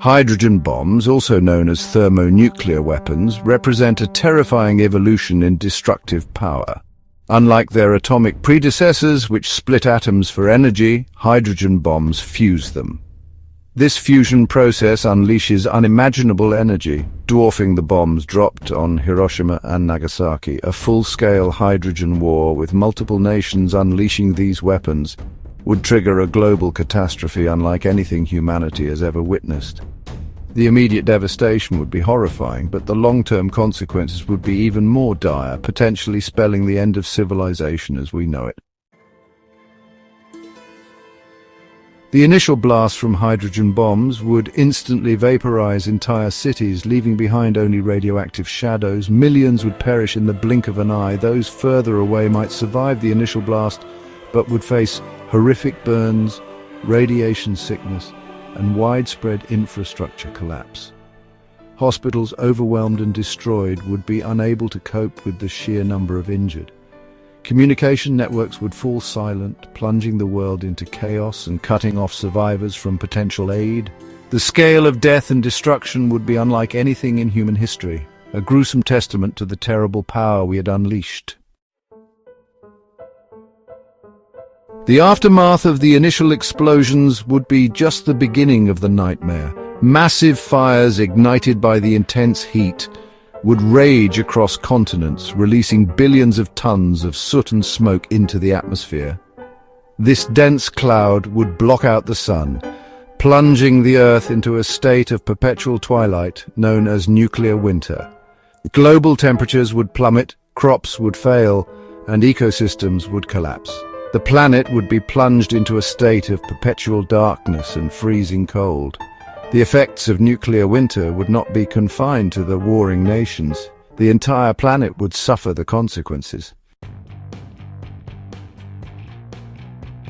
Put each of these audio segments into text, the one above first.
Hydrogen bombs, also known as thermonuclear weapons, represent a terrifying evolution in destructive power. Unlike their atomic predecessors, which split atoms for energy, hydrogen bombs fuse them. This fusion process unleashes unimaginable energy, dwarfing the bombs dropped on Hiroshima and Nagasaki. A full-scale hydrogen war with multiple nations unleashing these weapons would trigger a global catastrophe unlike anything humanity has ever witnessed. The immediate devastation would be horrifying, but the long-term consequences would be even more dire, potentially spelling the end of civilization as we know it. The initial blast from hydrogen bombs would instantly vaporize entire cities, leaving behind only radioactive shadows. Millions would perish in the blink of an eye. Those further away might survive the initial blast, but would face horrific burns, radiation sickness, and widespread infrastructure collapse. Hospitals overwhelmed and destroyed would be unable to cope with the sheer number of injured. Communication networks would fall silent, plunging the world into chaos and cutting off survivors from potential aid. The scale of death and destruction would be unlike anything in human history, a gruesome testament to the terrible power we had unleashed. The aftermath of the initial explosions would be just the beginning of the nightmare. Massive fires ignited by the intense heat would rage across continents, releasing billions of tons of soot and smoke into the atmosphere. This dense cloud would block out the sun, plunging the Earth into a state of perpetual twilight known as nuclear winter. Global temperatures would plummet, crops would fail, and ecosystems would collapse. The planet would be plunged into a state of perpetual darkness and freezing cold. The effects of nuclear winter would not be confined to the warring nations. The entire planet would suffer the consequences.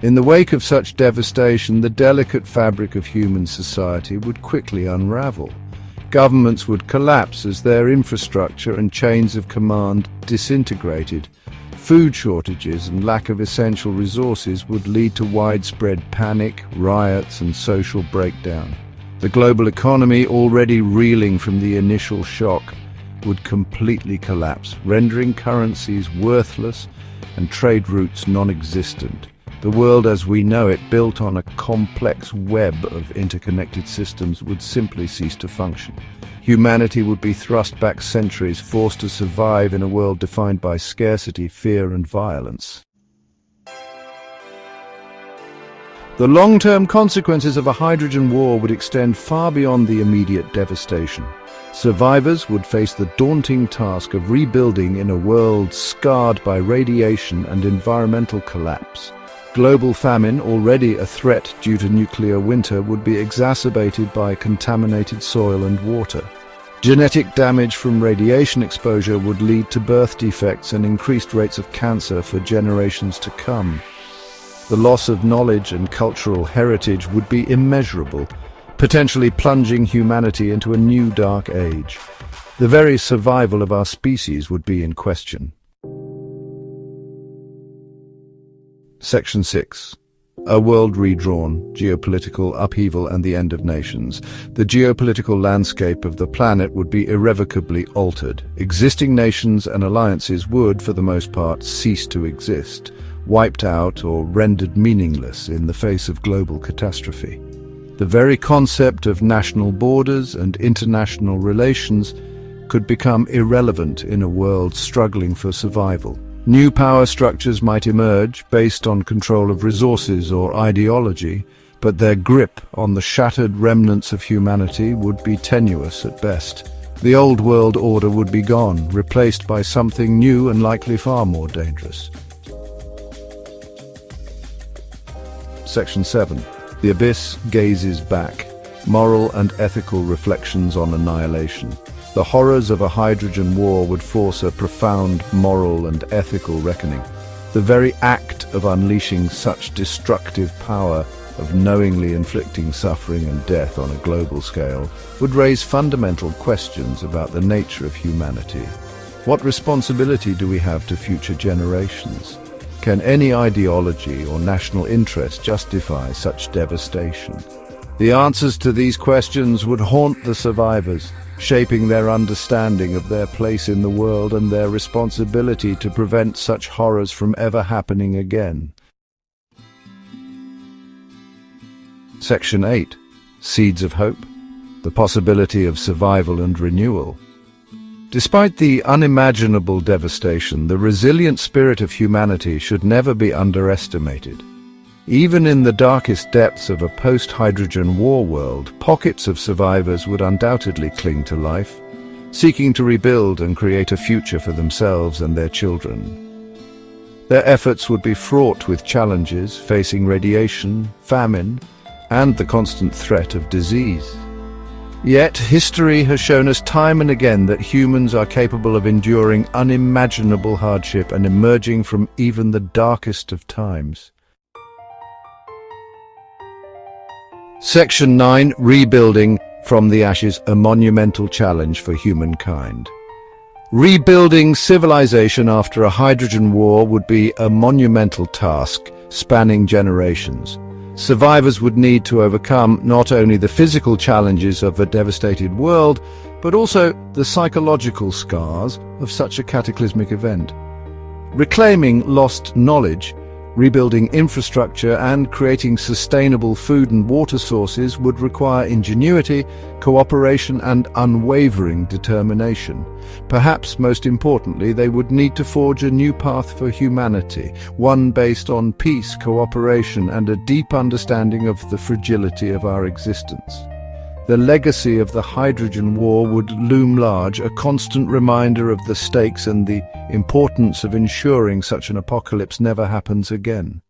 In the wake of such devastation, the delicate fabric of human society would quickly unravel. Governments would collapse as their infrastructure and chains of command disintegrated. Food shortages and lack of essential resources would lead to widespread panic, riots, and social breakdown. The global economy, already reeling from the initial shock, would completely collapse, rendering currencies worthless and trade routes non-existent. The world as we know it, built on a complex web of interconnected systems, would simply cease to function. Humanity would be thrust back centuries, forced to survive in a world defined by scarcity, fear, and violence. The long-term consequences of a hydrogen war would extend far beyond the immediate devastation. Survivors would face the daunting task of rebuilding in a world scarred by radiation and environmental collapse. Global famine, already a threat due to nuclear winter, would be exacerbated by contaminated soil and water. Genetic damage from radiation exposure would lead to birth defects and increased rates of cancer for generations to come. The loss of knowledge and cultural heritage would be immeasurable, potentially plunging humanity into a new dark age. The very survival of our species would be in question. Section 6. A world redrawn, geopolitical upheaval and the end of nations. The geopolitical landscape of the planet would be irrevocably altered. Existing nations and alliances would, for the most part, cease to exist, wiped out or rendered meaningless in the face of global catastrophe. The very concept of national borders and international relations could become irrelevant in a world struggling for survival. New power structures might emerge based on control of resources or ideology, but their grip on the shattered remnants of humanity would be tenuous at best. The old world order would be gone, replaced by something new and likely far more dangerous. Section 7. The Abyss gazes back. Moral and ethical reflections on annihilation. The horrors of a hydrogen war would force a profound moral and ethical reckoning. The very act of unleashing such destructive power, of knowingly inflicting suffering and death on a global scale, would raise fundamental questions about the nature of humanity. What responsibility do we have to future generations? can any ideology or national interest justify such devastation? The answers to these questions would haunt the survivors, shaping their understanding of their place in the world and their responsibility to prevent such horrors from ever happening again. Section 8. Seeds of Hope. The possibility of survival and renewal. Despite the unimaginable devastation, the resilient spirit of humanity should never be underestimated. Even in the darkest depths of a post-hydrogen war world, pockets of survivors would undoubtedly cling to life, seeking to rebuild and create a future for themselves and their children. Their efforts would be fraught with challenges, facing radiation, famine, and the constant threat of disease. Yet, history has shown us time and again that humans are capable of enduring unimaginable hardship and emerging from even the darkest of times. Section 9. Rebuilding from the ashes, a monumental challenge for humankind. Rebuilding civilization after a hydrogen war would be a monumental task, spanning generations. Survivors would need to overcome not only the physical challenges of a devastated world, but also the psychological scars of such a cataclysmic event. Reclaiming lost knowledge, rebuilding infrastructure, and creating sustainable food and water sources would require ingenuity, cooperation, and unwavering determination. Perhaps most importantly, they would need to forge a new path for humanity, one based on peace, cooperation, and a deep understanding of the fragility of our existence. The legacy of the hydrogen war would loom large, a constant reminder of the stakes and the importance of ensuring such an apocalypse never happens again.